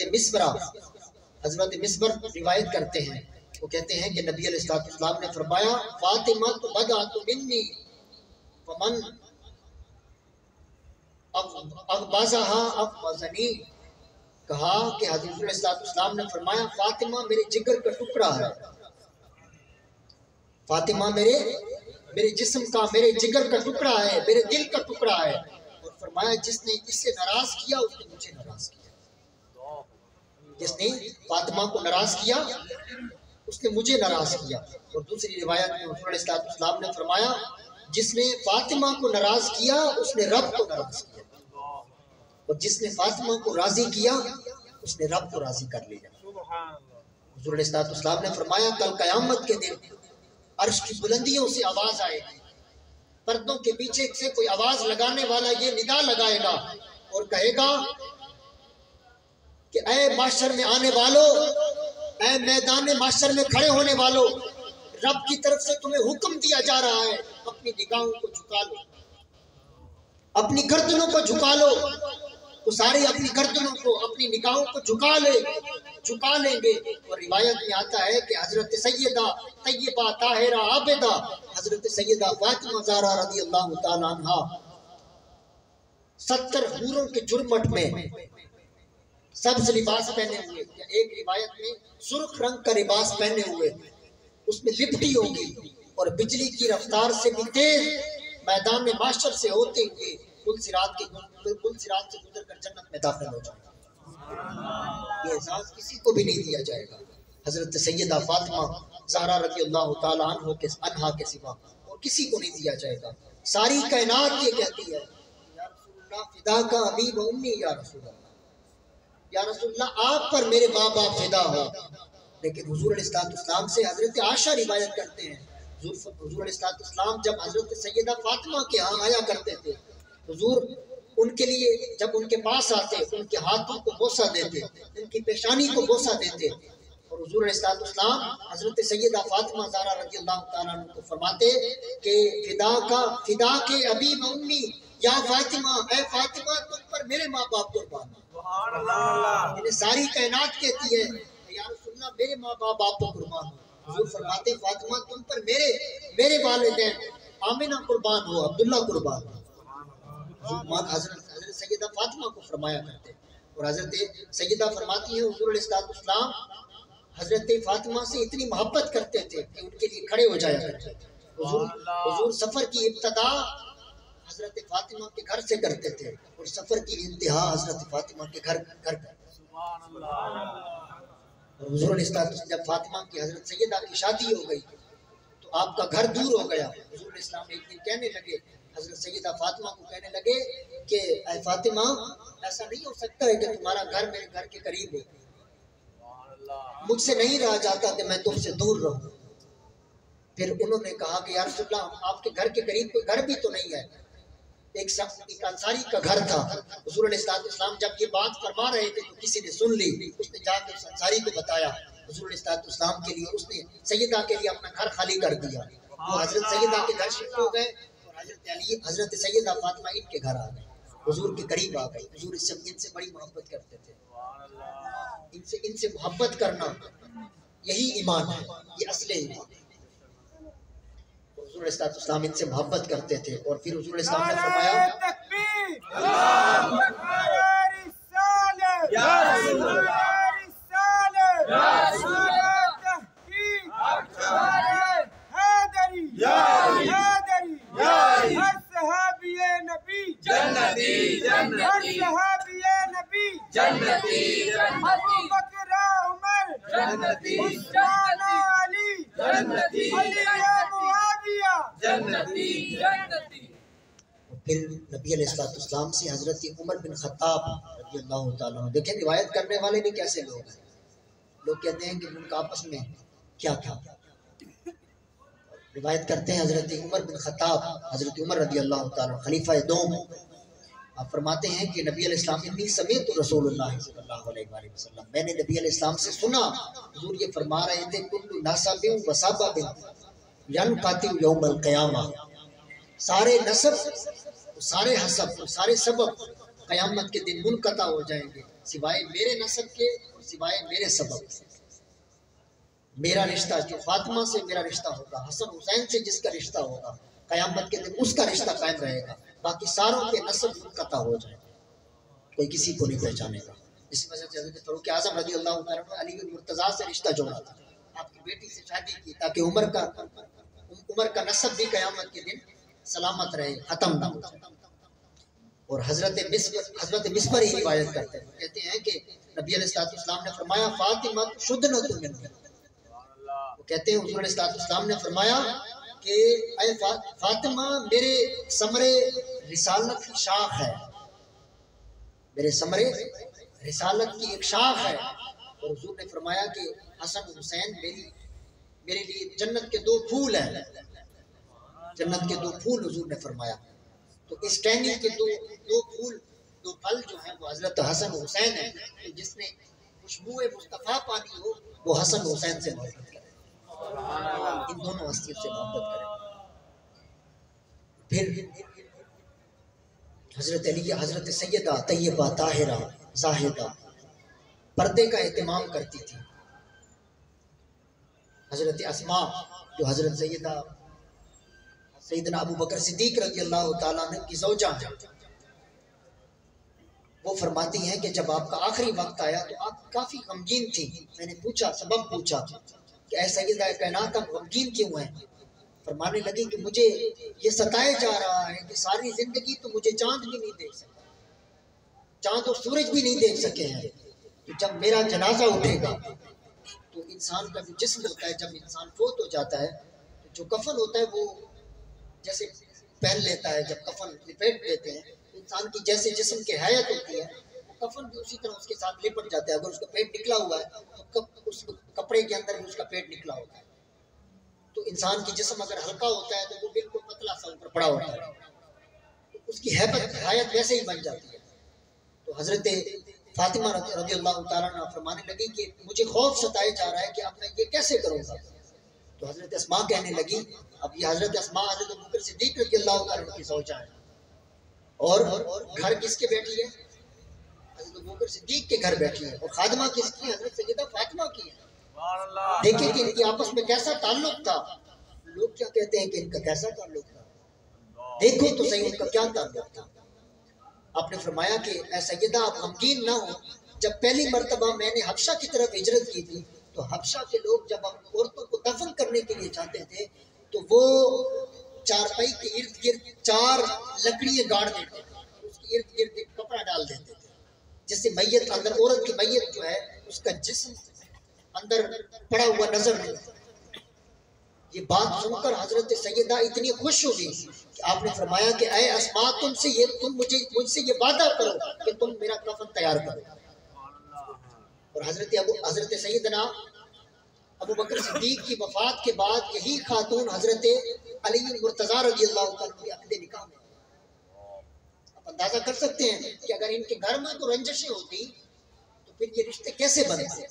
مصبر روایت کرتے ہیں، وہ کہتے ہیں کہ نبی علیہ السلام نے فرمایا فاطمہ تو بدعت منی ومن اغبازها اغبازنی. کہا کہ حضرت علیہ السلام نے فرمایا فاطمہ میرے جگر کا ٹکڑا ہے، فاطمہ میرے جسم کا، میرے جگر کا ٹکڑا ہے، میرے دل کا ٹکڑا ہے. اور فرمایا جس نے اس سے ناراض کیا اس نے مجھے ناراض کیا. جس نے فاطمہ کو ناراض کیا اس نے مجھے ناراض کیا. اور دوسری روایت میں حضور علیہ السلام نے فرمایا جس نے فاطمہ کو ناراض کیا اس نے رب کو ناراض کیا، اور جس نے فاطمہ کو راضی کیا اس نے رب کو راضی کر لیا. حضور علیہ السلام نے فرمایا کل قیامت کے دن عرش کی بلندیوں سے آواز آئے گی، پردوں کے پیچھے سے کوئی آواز لگانے والا یہ ندا لگائے گا اور کہے گا کہ اے معاشر میں آنے والوں، اے میدان معاشر میں کھڑے ہونے والوں، رب کی طرف سے تمہیں حکم دیا جا رہا ہے اپنی نگاہوں کو جھکا لو، اپنی گردنوں کو جھکا لو. تو سارے اپنی گردنوں کو، اپنی نگاہوں کو جھکا لیں گے. اور روایت میں آتا ہے کہ حضرت سیدہ طیبہ طاہرہ عابدہ حضرت سیدہ فاطمہ زہرا رضی اللہ تعالیٰ عنہا 70 حوروں کے جرمٹ میں سبز لباس پہنے ہوئے، یا ایک روایت میں سرخ رنگ کا لباس پہنے ہوئے، اس میں لپٹی ہوگی اور بجلی کی رفتار سے بھی تیز میدان معاشر سے ہوتے ہوئے پل صراط سے گزر کر جنت میں داخل ہو جائے گا. یہ اعزاز کسی کو بھی نہیں دیا جائے گا حضرت سیدہ فاطمہ زہرا رضی اللہ تعالیٰ عنہا کے سوا اور کسی کو نہیں دیا جائے گا. ساری کائنات یہ کہتی ہے یا رسول اللہ فدا کا ابی و امی، یا رسول اللہ، یا رسول اللہ آپ پر میرے ماں باپ فدا ہو. لیکن حضور علیہ السلام سے حضرت عائشہ روایت کرتے ہیں حضور علیہ السلام جب حضرت سیدہ فاطمہ کے ہاں آیا کرتے تھے، حضور ان کے لیے جب ان کے پاس آتے ان کے ہاتھوں کو بوسہ دیتے، ان کی پیشانی کو بوسہ دیتے. اور حضور علیہ السلام حضرت سیدہ فاطمہ زہرا رضی اللہ تعالیٰ عنہ کو فرماتے کہ فدا کے ابی و امی، یا فاطمہ، اے فاطمہ تم پر میرے ماں باپ قربان ہیں. سبحان اللہ، انہیں ساری کائنات کہتی ہے یا رسول اللہ میرے ماں باپ آپ پر قربان ہو. حضور فرماتے فاطمہ تم پر میرے والدین آمنہ قربان ہو، عبداللہ قربان ہو. حضرت سیدہ فاطمہ کو فرمایا کرتے. اور حضرت سیدہ فرماتی ہیں حضور علیہ السلام حضرت فاطمہ سے اتنی محبت کرتے تھے کہ ان کے لیے کھڑے ہو جایا کرتے تھے. حضور سفر کی ابتدا حضرت فاطمہ کے گھر سے کرتے تھے اور سفر کی انتہا حضرت فاطمہ کے گھر اور حضور علیہ السلام جب فاطمہ کی حضرت سیدہ کی شادی ہو گئی تو آپ کا گھر دور ہو گیا. حضور علیہ السلام ایک دن کہنے لگے، حضرت سیدہ فاطمہ کو کہنے لگے کہ اے فاطمہ ایسا نہیں ہو سکتا ہے کہ تمہارا گھر میرے گھر کے قریب ہو، مجھ سے نہیں رہا جاتا کہ میں تم سے دور رہوں. پھر انہوں نے کہا کہ یا رسول اللہ آپ کے گھر کے قریب کوئی گھر بھی تو نہیں ہے. ایک انصاری کا گھر تھا. حضور علیہ السلام جب یہ بات فرما رہے تھے تو کسی نے سن لی، اس نے جا کے اس انصاری کو بتایا. حضور علیہ السلام کے لیے اس نے سیدہ کے لیے اپنا گھر خالی کر دیا. وہ حضرت سیدہ کے گھر شفٹ ہو گئے اور حضرت علی حضرت سیدہ فاطمہ ان کے گھر آ گئے، حضور کے قریب آ گئے، حضور ان سے بڑی محبت کرتے تھے، ان سے محبت کرنا یہی ایمان ہے، یہ اصل ایمان ہے۔ حضور علیہ السلام ان سے محبت کرتے تھے، اور پھر حضور علیہ السلام نے فرمایا پھر نبی علیہ السلام سے حضرت عمر بن خطاب رضی اللہ تعالیٰ عنہ، دیکھیں روایت کرنے والے بھی کیسے لوگ ہیں، لوگ کہتے ہیں کہ ان کا آپس میں کیا تھا، روایت کرتے ہیں حضرت عمر بن خطاب، حضرت عمر رضی اللہ تعالیٰ عنہ خلیفہ دوم، آپ فرماتے ہیں کہ نبی علیہ السلام انی سمیت رسول اللہ صلی اللہ علیہ وآلہ وسلم، میں نے نبی علیہ السلام سے سنا، حضور یہ فرما رہے تھے کل نسب و سبب ینقطع یوم القیامہ، سارے نسب، سارے حسب، سارے سبب قیامت کے دن منقطع ہو جائیں گے سوائے میرے نسب کے اور سوائے میرے سبب سے۔ میرا رشتہ جو فاطمہ سے میرا رشتہ ہوگا، حسن حسین سے جس کا رشتہ ہوگا، قیامت کے دن اس کا رشتہ قائم رہے گا، باقی ساروں کے نسب منقطع ہو جائیں گے، کوئی کسی کو نہیں پہچانے گا۔ اس وجہ سے حضرت فاروق اعظم رضی اللہ تعالیٰ عنہ علی بن مرتضیٰ سے رشتہ جوڑا تھا، آپ کی بیٹی سے شادی کی تاکہ عمر کا نسب بھی قیامت کے دن سلامت رہے، ختم نہ ہو جائے۔ اور حضرت مسبر ہی روایت کرتے ہیں، کہتے ہیں کہ نبی علیہ السلام نے فرمایا فاطمہ شدنۃ منی، وہ کہتے ہیں حضور علیہ السلام نے فرمایا کہ اے فاطمہ میرے ثمرے رسالت کی شاخ ہے، میرے ثمرے رسالت کی ایک شاخ ہے، اور حضور نے فرمایا کہ حسن حسین میرے لیے جنت کے دو پھول ہیں، جنت کے دو پھول حضور نے فرمایا۔ تو اس ٹہنی کے دو پھول، دو پھل جو ہیں وہ حضرت حسن حسین ہیں، تو جس نے خوشبو مصطفیٰ پانی ہو وہ حسن حسین سے محبت کرے، ان دونوں ہستیوں سے محبت کرے۔ پھر حضرت علی، حضرت سیدہ طیبہ طاہرہ زاہدہ پردے کا اہتمام کرتی تھی، حضرت اسماء جو حضرت سیدنا ابو بکر صدیق رضی اللہ تعالیٰ عنہ کی زوجہ ہیں، وہ فرماتی ہیں کہ جب آپ کا آخری وقت آیا تو آپ کافی غمگین تھی، میں نے پوچھا، سبب پوچھا کہ اے سیدہ کائنات آپ غمگین کیوں ہیں؟ فرمانے لگی کہ مجھے یہ ستائے جا رہا ہے کہ ساری زندگی تو مجھے چاند بھی نہیں دیکھ سکا، چاند اور سورج بھی نہیں دیکھ سکے ہیں، تو جب میرا جنازہ اٹھے گا تو انسان کا جو جسم ہوتا ہے، جب انسان فوت ہو جاتا ہے تو جو کفن ہوتا ہے وہ جیسے پہن لیتا ہے، جب کفن لپیٹ دیتے ہیں انسان کی جیسے جسم کی حیت ہوتی ہے، کفن بھی اسی طرح اس کے ساتھ لپٹ جاتا ہے، اگر اس کا پیٹ نکلا ہوا ہے تو اس کپڑے کے اندر بھی اس کا پیٹ نکلا ہوتا ہے، تو انسان کی جسم اگر ہلکا ہوتا ہے تو وہ بالکل پتلا سا اوپر پڑا ہوتا ہے، اس کی حیت ویسے ہی بن جاتی ہے۔ تو حضرت فاطمہ رضی اللہ تعالیٰ عنہ فرمانے لگی کہ مجھے خوف ستائے جا رہا ہے کہ اب میں یہ کیسے کروں گا؟ تو حضرت اسماء کہنے لگی، اب یہ حضرت اسماء حضرت ابوبکر صدیق رضی اللہ تعالیٰ عنہ کی زوجہ ہے، اور گھر کس کے بیٹھی ہے؟ حضرت ابوبکر صدیق کے گھر بیٹھی ہے، اور خادمہ کس کی؟ حضرت سیدہ فاطمہ کی ہے۔ دیکھیں کہ ان کی آپس میں کیسا تعلق تھا، لوگ کیا کہتے ہیں کہ ان کا کیسا تعلق تھا، دیکھو تو صحیح ان کا کیا تعلق تھا۔ آپ نے فرمایا کہ اے سیدہ آپ غمگین نہ ہو، جب پہلی مرتبہ میں نے حبشہ کی طرف ہجرت کی تھی تو حبشہ کے لوگ جب عورتوں کو دفن کرنے کے لیے جاتے تھے تو وہ چارپائی کے ارد گرد 4 لکڑیاں گاڑ دیتے تھے، اس کے ارد گرد ایک کپڑا ڈال دیتے تھے، جس سے میت اندر، عورت کی میت جو ہے اس کا جسم اندر پڑا ہوا نظر نہیں۔ یہ بات سن کر حضرت سیدہ اتنی خوش ہوئی کہ آپ نے فرمایا کہ اے اسماء تم مجھ سے یہ وعدہ کرو کہ تم میرا کفن تیار کرو۔ اور حضرت سیدنا ابو بکر صدیق کی وفات کے بعد یہی خاتون حضرت علی مرتضیٰ رضی اللہ عنہ کے عقد نکاح میں، آپ اندازہ کر سکتے ہیں کہ اگر ان کے گھر میں تو رنجشیں ہوتی تو پھر یہ رشتے کیسے بنتے۔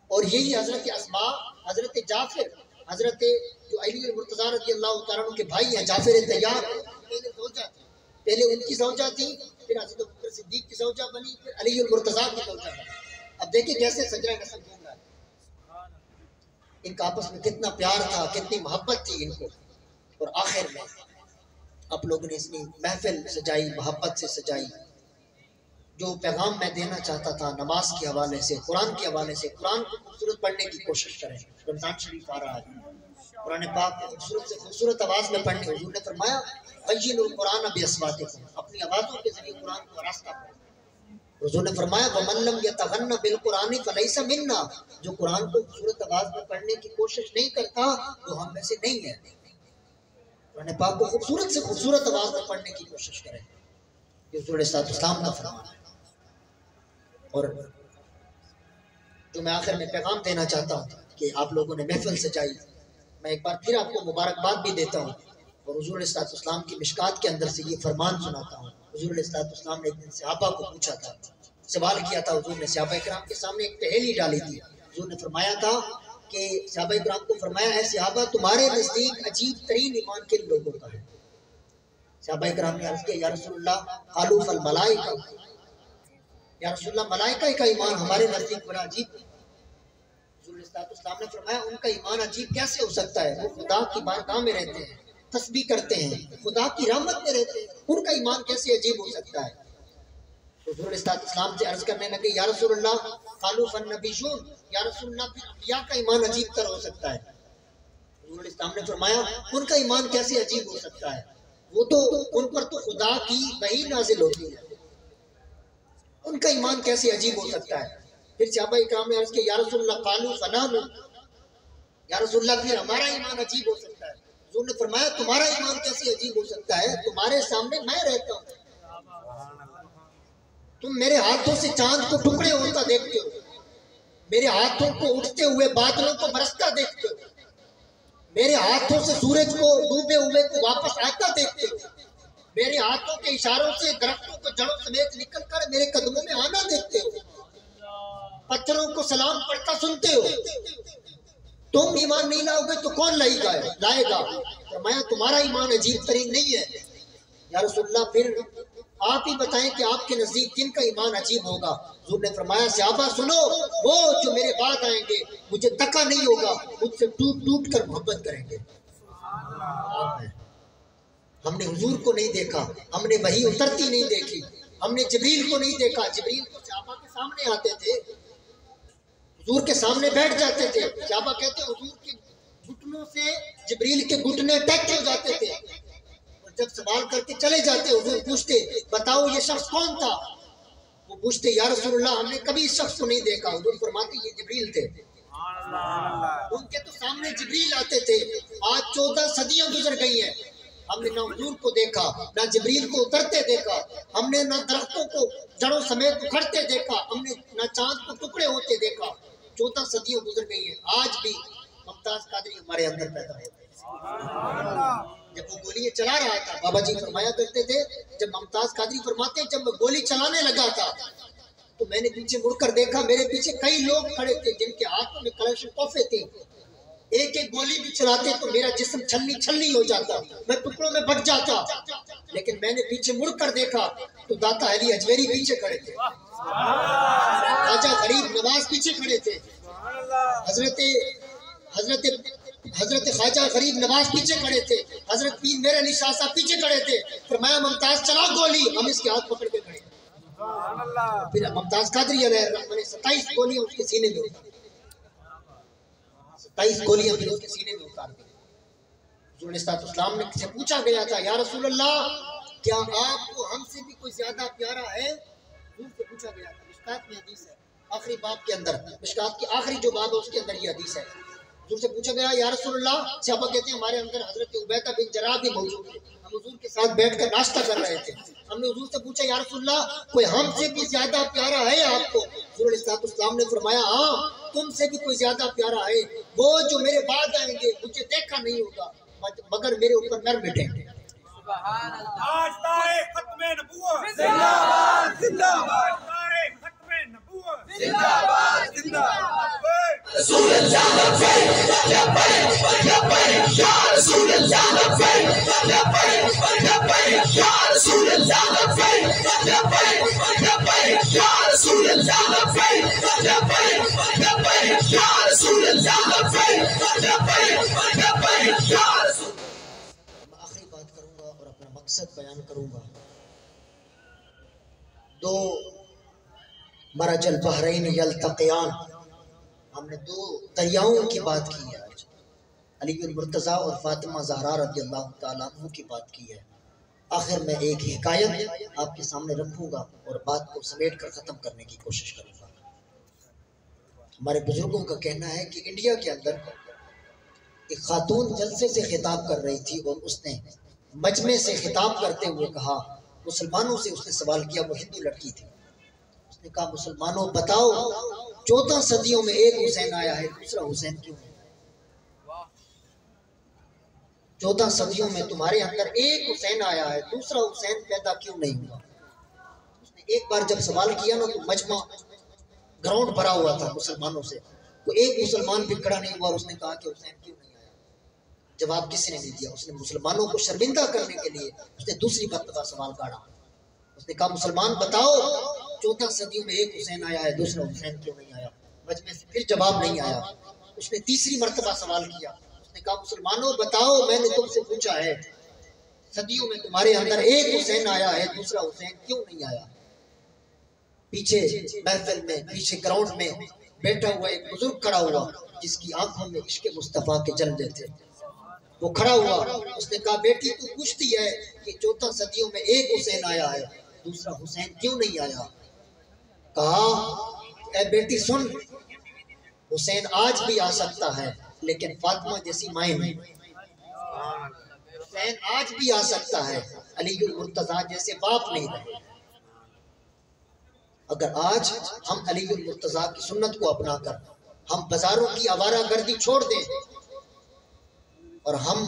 اور یہی حضرت اسماء، حضرت جعفر، حضرت جو علی المرتضیٰ رضی اللہ تعالیٰ عنہ کے بھائی ہیں جعفر طیار، پہلے ان کی زوجہ تھی، پھر حضرت ابوبکر صدیق کی زوجہ بنی، پھر علی المرتضیٰ کی زوجہ بنی. اب دیکھیں کیسے سجرہ نسب گھوم رہا ہے. ان کا آپس میں کتنا پیار تھا، کتنی محبت تھی ان کو. اور آخر میں آپ لوگوں نے اتنی محفل سجائی، محبت سے سجائی. جو پیغام میں دینا چاہتا تھا نماز کے حوالے سے، قرآن کے حوالے سے، قرآن کو خوبصورت پڑھنے کی کوشش کریں. رمضان شریف آ رہا ہے، قرآن پاک خوبصورت سے خوبصورت آواز میں پڑھنے. حضور نے فرمایا بَيِّنُوا الْقُرْآنَ بِأَصْوَاتِكُمْ، اپنی آوازوں کے ذریعے قرآن کو راستہ پڑھیں. حضور نے فرمایا وَمَن لَّمْ يَتَغَنَّ بِالْقُرْآنِ فَلَيْسَ مِنَّا، جو قرآن کو خوبصورت آواز میں پڑھنے کی کوشش نہیں کرتا وہ ہم میں سے نہیں ہے. قرآن پاک کو خوبصورت سے خوبصورت آواز میں پڑھنے کی کوشش کریں. یہ حضور صلی اللہ علیہ وسلم کا فرمان ہے. اور جو میں آخر میں پیغام دینا چاہتا ہوں کہ آپ لوگوں نے محفل سجائی، میں ایک بار پھر آپ کو مبارکباد بھی دیتا ہوں. اور حضور علیہ الصلوۃ والسلام کی مشکات کے اندر سے یہ فرمان سناتا ہوں. حضور علیہ الصلوۃ والسلام نے ایک دن صحابہ کو پوچھا تھا، سوال کیا تھا. حضور نے صحابہ کرام کے سامنے ایک پہیلی ڈالی تھی. حضور نے فرمایا تھا کہ صحابہ کرام کو فرمایا ہے صحابہ تمہارے نزدیک عجیب ترین ایمان کن لوگوں کا ہے؟ صحابہ کرام نے عرض کیا یا رسول اللہ قالوا فالملائکہ، یا رسول اللہ ملائکہ کا ایمان ہمارے نزدیک بڑا عجیب ہے. حضور علیہ الصلوۃ والسلام نے فرمایا ان کا ایمان عجیب کیسے ہو سکتا ہے؟ وہ خدا کی بارگاہ میں رہتے ہیں، تسبیح کرتے ہیں، خدا کی رحمت میں رہتے ہیں، ان کا ایمان کیسے عجیب ہو سکتا ہے؟ حضور علیہ الصلوۃ والسلام سے عرض کرنے لگے یا رسول اللہ قالوا فالنبیون، یا رسول اللہ پھر انبیاء کا ایمان عجیب تر ہو سکتا ہے. حضور علیہ السلام نے فرمایا ان کا ایمان کیسے عجیب ہو سکتا ہے؟ وہ تو ان پر تو خدا کی وحی نازل ہوتی ہے، ان کا ایمان کیسے عجیب ہو سکتا ہے؟ پھر صحابہ اکرام نے عرض کیا یا رسول اللہ قالوا فنحن، یا رسول اللہ پھر ہمارا ایمان عجیب ہو سکتا ہے. حضور نے فرمایا تمہارا ایمان کیسے عجیب ہو سکتا ہے؟ تمہارے سامنے میں رہتا ہوں، تم میرے ہاتھوں سے چاند کو ٹکڑے ہوتا دیکھتے ہو، میرے ہاتھوں کو اٹھتے ہوئے بادلوں کو برستا دیکھتے ہو، میرے ہاتھوں سے سورج کو ڈوبے ہوئے کو واپس آتا دیکھتے ہو، میرے ہاتھوں کے اشاروں سے درختوں کو جڑوں سمیت نکل کر میرے قدموں میں آنا دیکھتے ہو، پتھروں کو سلام پڑھتا سنتے ہو. تم ایمان نہیں لاؤ گے تو کون لائے گا؟ فرمایا تمہارا ایمان عجیب ترین نہیں ہے. یا رسول اللہ پھر آپ ہی بتائیں کہ آپ کے نزدیک کن کا ایمان عجیب ہوگا؟ حضور نے فرمایا صحابہ سنو، وہ جو میرے بعد آئیں گے مجھے دکا نہیں ہوگا، مجھ سے ٹوٹ ٹوٹ کر محبت کریں گے. ہم نے حضور کو نہیں دیکھا، ہم نے وحی اترتی نہیں دیکھی، ہم نے جبریل کو نہیں دیکھا. جبریل تو صحابہ کے سامنے آتے تھے، حضور کے سامنے بیٹھ جاتے تھے. صحابہ کہتے ہیں حضور کے گھٹنوں سے جبریل کے گھٹنے ٹچ ہو جاتے تھے، اور جب سوال کر کے چلے جاتے حضور پوچھتے بتاؤ یہ شخص کون تھا؟ وہ پوچھتے یا رسول اللہ ہم نے کبھی اس شخص کو نہیں دیکھا. حضور فرماتے یہ جبریل تھے. ان کے تو سامنے جبریل آتے تھے. آج 14 صدیاں گزر گئی ہیں، ہم نے نہ حضور کو دیکھا، نہ جبریل کو اترتے دیکھا، ہم نے نہ درختوں کو جڑوں سمیت اکھڑتے دیکھا، ہم نے نہ چاند کو ٹکڑے ہوتے دیکھا. 14 صدیاں گزر گئی ہیں، آج بھی ممتاز قادری ہمارے اندر پیدا ہوتے ہیں. جب وہ گولی چلا رہا تھا بابا جی فرمایا کرتے تھے، جب ممتاز قادری فرماتے جب میں گولی چلانے لگا تھا تو میں نے پیچھے مڑ کر دیکھا، میرے پیچھے کئی لوگ کھڑے تھے جن کے ہاتھوں میں کلش تحفے تھے. ایک ایک گولی بھی چلاتے تو میرا جسم چھلنی چھلنی ہو جاتا، میں ٹکڑوں میں بٹ جاتا. لیکن میں نے پیچھے مڑ کر دیکھا تو داتا علی اجمیری پیچھے کھڑے تھے، خواجہ غریب نواز پیچھے کھڑے تھے، حضرت خواجہ غریب نواز پیچھے کھڑے تھے، حضرت پیر میرے علی شاہ صاحب پیچھے کھڑے تھے. فرمایا ممتاز چلا گولی، ہم اس کے ہاتھ پکڑ کے کھڑے. پھر ممتاز قادری علیہ الرحمہ نے 27 گولیاں اس کے سینے میں اتار 27 گولیاں پھر اس کے سینے میں اتار دی. حضور علیہ السلام نے سے پوچھا گیا تھا یا رسول اللہ کیا آپ کو ہم سے بھی کوئی زیادہ پیارا ہے؟ حضور سے پوچھا گیا تھا. مشکات میں حدیث ہے، آخری باب کے اندر، مشکات کی آخری جو باب ہے اس کے اندر یہ حدیث ہے. حضور سے پوچھا گیا یا رسول اللہ، صحابہ کہتے ہیں ہمارے اندر حضرت عبیدہ بن جراح بھی موجود تھے، ہم حضور کے ساتھ بیٹھ کر ناشتہ کر رہے تھے. ہم نے حضور سے پوچھا یا رسول اللہ کوئی ہم سے بھی زیادہ پیارا ہے آپ کو؟ حضور علیہ السلام نے فرمایا ہاں تم سے بھی کوئی زیادہ پیارا ہے، وہ جو میرے بعد آئیں گے مجھے دیکھا نہیں ہوگا مگر میرے اوپر نر مٹیں گے. آج تاریخ ختم نبوت زندہ باد زندہ باد، تاریخ ختم نبوت زندہ باد زندہ باد. آخری بات کروں گا اور اپنا مقصد بیان کروں گا. دو مرج البحرین یلتقیان، ہم نے دو دریاؤں کی بات کی ہے آج، علی المرتضیٰ اور فاطمہ زہرا رضی اللہ تعالیٰ عنہ کی بات کی ہے. آخر میں ایک حکایت آپ کے سامنے رکھوں گا اور بات کو سمیٹ کر ختم کرنے کی کوشش کروں گا. ہمارے بزرگوں کا کہنا ہے کہ انڈیا کے اندر ایک خاتون جلسے سے خطاب کر رہی تھی اور اس نے مجمع سے خطاب کرتے ہوئے کہا، مسلمانوں سے اس نے سوال کیا، وہ ہندو لڑکی تھی. اس نے کہا، مسلمانوں بتاؤ 14 صدیوں میں ایک حسین آیا ہے، دوسرا حسین کیوں نہیں؟ 14 صدیوں میں تمہارے اندر ایک حسین آیا ہے، دوسرا حسین پیدا کیوں نہیں ہوا؟ اس نے ایک بار جب سوال کیا نا تو مجمع گراؤنڈ بھرا ہوا تھا مسلمانوں سے، کوئی ایک مسلمان بھی کھڑا نہیں ہوا اور اس نے کہا کہ حسین کیوں نہیں آیا. جواب کسی نے نہیں دیا. اس نے مسلمانوں کو شرمندہ کرنے کے لیے اس نے دوسری مرتبہ سوال کاٹا. اس نے کہا، مسلمان بتاؤ 14 صدیوں میں ایک حسین آیا ہے، دوسرا حسین کیوں نہیں آیا؟ مجمع سے پھر جواب نہیں آیا. اس نے تیسری مرتبہ سوال کیا. اس نے کہا، مسلمانوں بتاؤ، میں نے تم سے پوچھا ہے صدیوں میں تمہارے اندر ایک حسین آیا ہے، دوسرا حسین کیوں نہیں آیا؟ پیچھے محفل میں، پیچھے گراؤنڈ میں بیٹھا ہوا ایک بزرگ کھڑا ہوا جس کی آنکھوں میں عشق مصطفیٰ کے جلوے تھے. وہ کھڑا ہوا، اس نے کہا، بیٹی تو پوچھتی ہے کہ 14 صدیوں میں ایک حسین آیا ہے، دوسرا حسین کیوں نہیں آیا؟ کہا، اے بیٹی سن، حسین آج بھی آ سکتا ہے لیکن فاطمہ جیسی مائیں نہیں. حسین آج بھی آ سکتا ہے، علی المرتضیٰ جیسے باپ نہیں رہے. اگر آج ہم علی المرتضیٰ کی سنت کو اپنا کر ہم بازاروں کی آوارہ گردی چھوڑ دیں اور ہم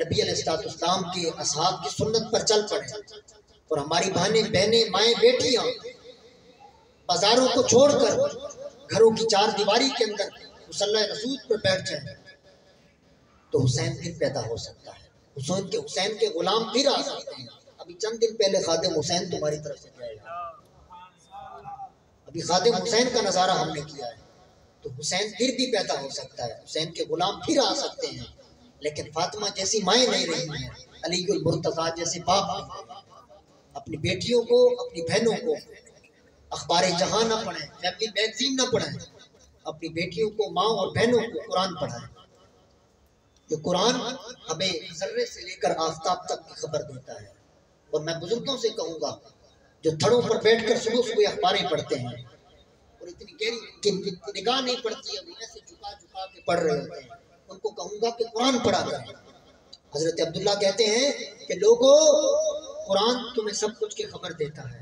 نبی علیہ السلام کے اصحاب کی سنت پر چل پڑیں اور ہماری بہنیں مائیں بیٹیاں بازاروں کو چھوڑ کر گھروں کی چار دیواری کے اندر مصلی رسول پر بیٹھ جائیں تو حسین پھر پیدا ہو سکتا ہے. حسین کے غلام پھر آ سکتے ہیں. ابھی چند دن پہلے خادم حسین تمہاری طرف سے جائے گا. ابھی خادم حسین کا نظارہ ہم نے کیا ہے. تو حسین پھر بھی پیدا ہو سکتا ہے، حسین کے غلام پھر آ سکتے ہیں، لیکن فاطمہ جیسی مائیں نہیں رہی ہیں، علی المرتضیٰ جیسے باپ نہیں. اپنی بیٹیوں کو، اپنی بہنوں کو اخبار جہاں نہ پڑھیں، فیملی میگزین نہ پڑھیں. اپنی بیٹیوں کو، ماں اور بہنوں کو قرآن پڑھائیں. جو قرآن ہمیں ذرے سے لے کر آفتاب تک کی خبر دیتا ہے. اور میں بزرگوں سے کہوں گا جو تھڑوں پر بیٹھ کر صبح صبح اخباریں پڑھتے ہیں اور اتنی گہری نگاہ نہیں پڑتی ہے، ایسے جھکا کے پڑھ رہے ہوتے ہیں، ان کو کہوں گا کہ قرآن پڑھا کریں. حضرت عبداللہ کہتے ہیں کہ لوگوں، قرآن تمہیں سب کچھ کی خبر دیتا ہے.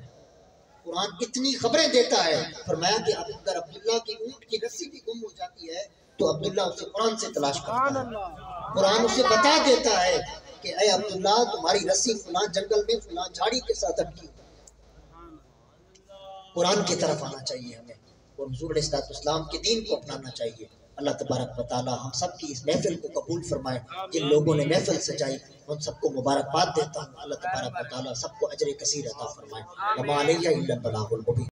قرآن کتنی خبریں دیتا ہے. فرمایا کہ اگر عبداللہ کی اونٹ کی رسی بھی گم ہو جاتی ہے تو عبداللہ اسے قرآن سے تلاش کرتا ہے. قرآن اسے بتا دیتا ہے کہ اے عبداللہ، تمہاری رسی فلاں جنگل میں فلاں جھاڑی کے ساتھ اٹکی. قرآن کی طرف آنا چاہیے ہمیں اور حضور علیہ السلام کے دین کو اپنانا چاہیے. اللہ تبارک و تعالی ہم سب کی اس محفل کو قبول فرمائے. جن لوگوں نے محفل سجائی ان سب کو مبارکباد دیتا ہوں. اللہ تبارک و تعالی سب کو اجر کثیر عطا فرمائے. وما علیہ الا البلاغ المبین.